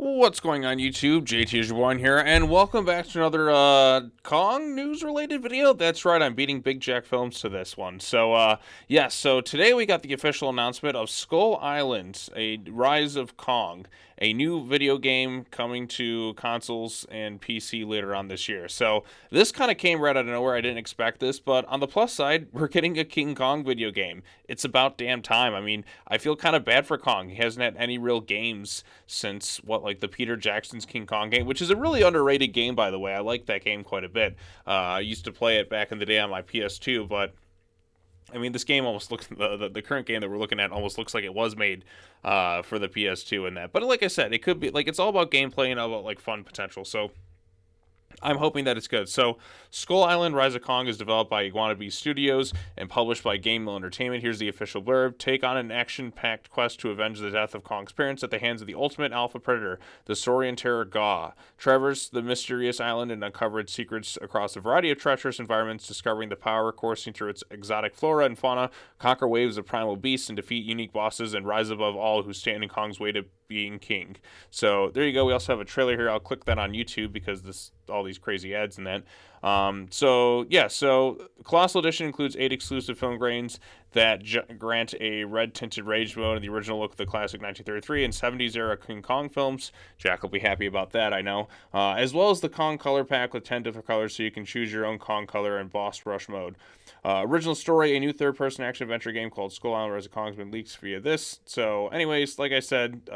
What's going on YouTube? JT here, and welcome back to another Kong news-related video. That's right, I'm beating Big Jack Films to this one. So today we got the official announcement of Skull Island, a Rise of Kong, a new video game coming to consoles and PC later on this year. So this kind of came right out of nowhere. I didn't expect this, but on the plus side, we're getting a King Kong video game. It's about damn time. I mean, I feel kind of bad for Kong. He hasn't had any real games since like the Peter Jackson's King Kong game, which is a really underrated game, by the way. I like that game quite a bit. I used to play it back in the day on my PS2, but I mean, this game almost looks the current game that we're looking at almost looks like it was made for the PS2 and that. But like I said, it could be like it's all about gameplay and all about like fun potential. So I'm hoping that it's good. So, Skull Island Rise of Kong is developed by Iguana Beast Studios and published by Game Mill Entertainment. Here's the official blurb. Take on an action-packed quest to avenge the death of Kong's parents at the hands of the ultimate alpha predator, the saurian terror Gaw. Traverse the mysterious island and uncover its secrets across a variety of treacherous environments, discovering the power coursing through its exotic flora and fauna, conquer waves of primal beasts, and defeat unique bosses, and rise above all who stand in Kong's way to being king. So there you go. We also have a trailer here. I'll click that on YouTube because all these crazy ads and that. So Colossal Edition includes 8 exclusive film grains that grant a red tinted rage mode in the original look of the classic 1933 and 70s era King Kong films. Jack will be happy about that, I know. As well as the Kong color pack with 10 different colors, so you can choose your own Kong color in boss rush mode. Original story, a new third-person action-adventure game called Skull Island Rise of Kong has been leaked via this. So anyways, like I said,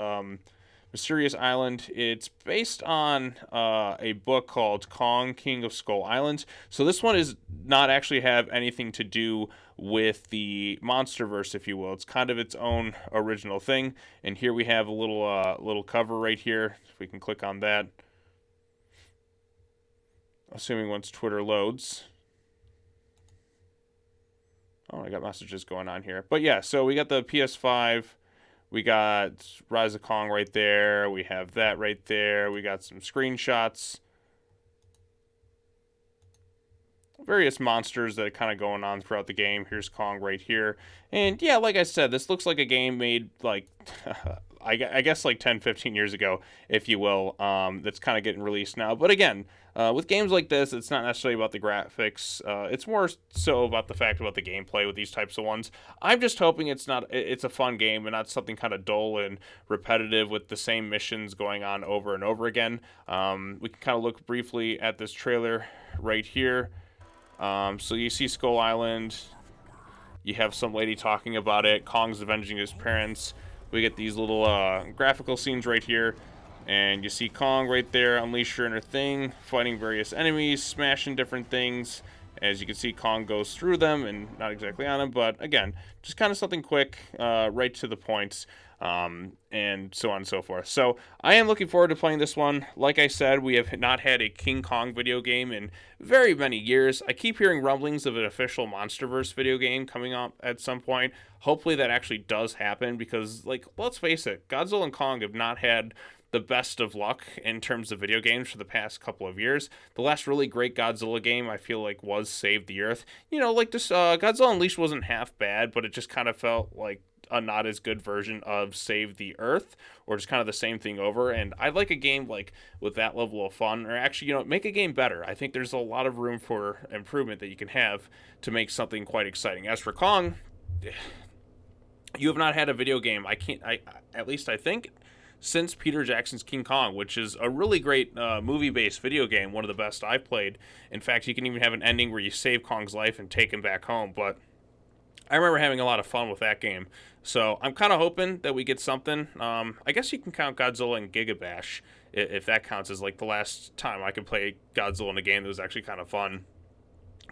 Mysterious Island, it's based on a book called Kong, King of Skull Island. So this one is not actually have anything to do with the Monsterverse, if you will. It's kind of its own original thing. And here we have a little cover right here. If we can click on that. Assuming once Twitter loads. Oh, I got messages going on here. But yeah, so we got the PS5. We got Rise of Kong right there. We have that right there. We got some screenshots. Various monsters that are kind of going on throughout the game. Here's Kong right here. And yeah, like I said, this looks like a game made like, I guess like 10, 15 years ago, if you will, that's kind of getting released now. But again, with games like this, it's not necessarily about the graphics. It's more so about the fact about the gameplay with these types of ones. I'm just hoping it's a fun game and not something kind of dull and repetitive with the same missions going on over and over again. We can kind of look briefly at this trailer right here. So you see Skull Island. You have some lady talking about it. Kong's avenging his parents. We get these little graphical scenes right here. And you see Kong right there, unleash your inner thing, fighting various enemies, smashing different things. As you can see, Kong goes through them, and not exactly on them, but again, just kind of something quick, right to the point, and so on and so forth. So I am looking forward to playing this one. Like I said, we have not had a King Kong video game in very many years. I keep hearing rumblings of an official Monsterverse video game coming up at some point. Hopefully that actually does happen because, like, let's face it, Godzilla and Kong have not had the best of luck in terms of video games for the past couple of years. The last really great Godzilla game I feel like was Save the Earth. You know, like this Godzilla Unleashed wasn't half bad, but it just kind of felt like a not as good version of Save the Earth, or just kind of the same thing over. And I like a game like with that level of fun, or actually, you know, make a game better. I think there's a lot of room for improvement that you can have to make something quite exciting. As for Kong, you have not had a video game, at least I think, since Peter Jackson's King Kong, which is a really great movie-based video game, one of the best I've played. In fact, you can even have an ending where you save Kong's life and take him back home, but I remember having a lot of fun with that game. So I'm kind of hoping that we get something. I guess you can count Godzilla and Gigabash, if that counts as like the last time I could play Godzilla in a game that was actually kind of fun.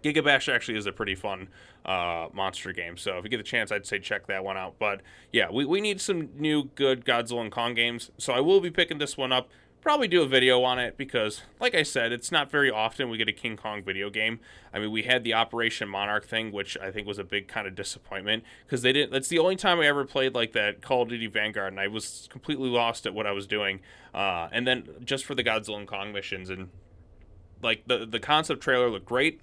Gigabash actually is a pretty fun monster game, so if you get the chance, I'd say check that one out. But yeah, we need some new good Godzilla and Kong games, so I will be picking this one up. Probably do a video on it because, like I said, it's not very often we get a King Kong video game. I mean, we had the Operation Monarch thing, which I think was a big kind of disappointment because they didn't. That's the only time I ever played like that Call of Duty Vanguard, and I was completely lost at what I was doing. And then just for the Godzilla and Kong missions, and like the concept trailer looked great.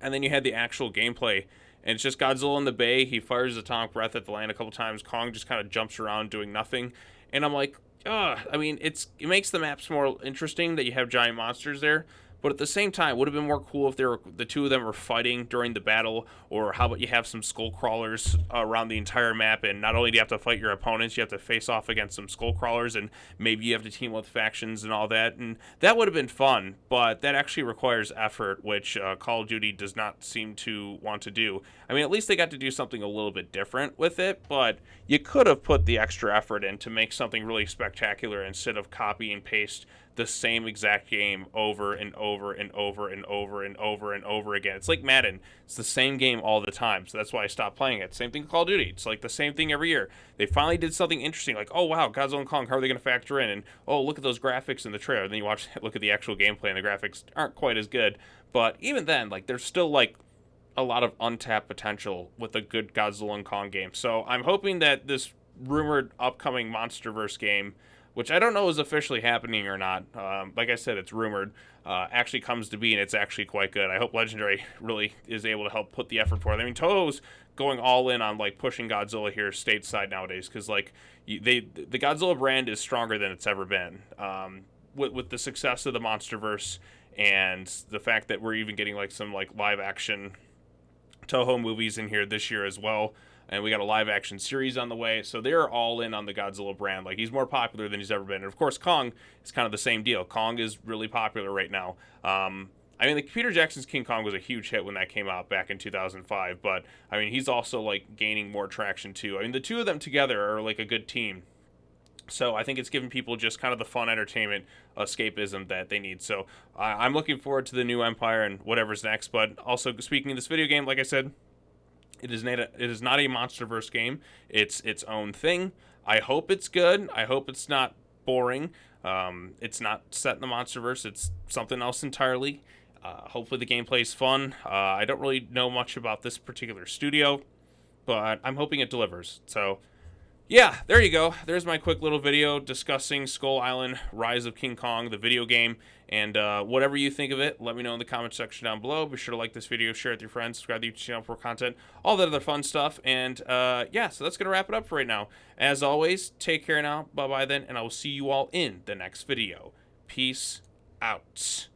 And then you had the actual gameplay, and it's just Godzilla in the bay. He fires atomic breath at the land a couple times. Kong just kind of jumps around doing nothing. And I'm like, I mean, it makes the maps more interesting that you have giant monsters there. But at the same time, would have been more cool if the two of them were fighting during the battle, or how about you have some skull crawlers around the entire map, and not only do you have to fight your opponents, you have to face off against some skull crawlers, and maybe you have to team with factions and all that, and that would have been fun. But that actually requires effort, which Call of Duty does not seem to want to do. I mean, at least they got to do something a little bit different with it, but you could have put the extra effort in to make something really spectacular instead of copy and paste the same exact game over and over and over and over and over and over again. It's like Madden. It's the same game all the time. So that's why I stopped playing it. Same thing with Call of Duty. It's like the same thing every year. They finally did something interesting, like, oh wow, Godzilla and Kong, how are they going to factor in? And oh, look at those graphics in the trailer. And then you look at the actual gameplay, and the graphics aren't quite as good. But even then, like, there's still like a lot of untapped potential with a good Godzilla and Kong game. So I'm hoping that this rumored upcoming MonsterVerse game, which I don't know is officially happening or not. Like I said, it's rumored, actually comes to be, and it's actually quite good. I hope Legendary really is able to help put the effort forth. I mean, Toho's going all in on like pushing Godzilla here stateside nowadays, because like the Godzilla brand is stronger than it's ever been. With the success of the MonsterVerse and the fact that we're even getting like some like live action Toho movies in here this year as well. And we got a live action series on the way, so they're all in on the Godzilla brand. Like, he's more popular than he's ever been. And of course, Kong is kind of the same deal. Kong is really popular right now. I mean, the Peter Jackson's King Kong was a huge hit when that came out back in 2005, but I mean, he's also like gaining more traction too. I mean, the two of them together are like a good team. So I think it's giving people just kind of the fun entertainment escapism that they need. So I'm looking forward to the new Empire and whatever's next. But also, speaking of this video game, like I said, it is not a MonsterVerse game. It's its own thing. I hope it's good. I hope it's not boring. It's not set in the MonsterVerse. It's something else entirely. Hopefully the gameplay is fun. I don't really know much about this particular studio, but I'm hoping it delivers. So yeah, there you go. There's my quick little video discussing Skull Island: Rise of King Kong, the video game. And whatever you think of it, let me know in the comment section down below. Be sure to like this video, share it with your friends, subscribe to the YouTube channel for content, all that other fun stuff. And yeah, so that's going to wrap it up for right now. As always, take care now. Bye-bye then, and I will see you all in the next video. Peace out.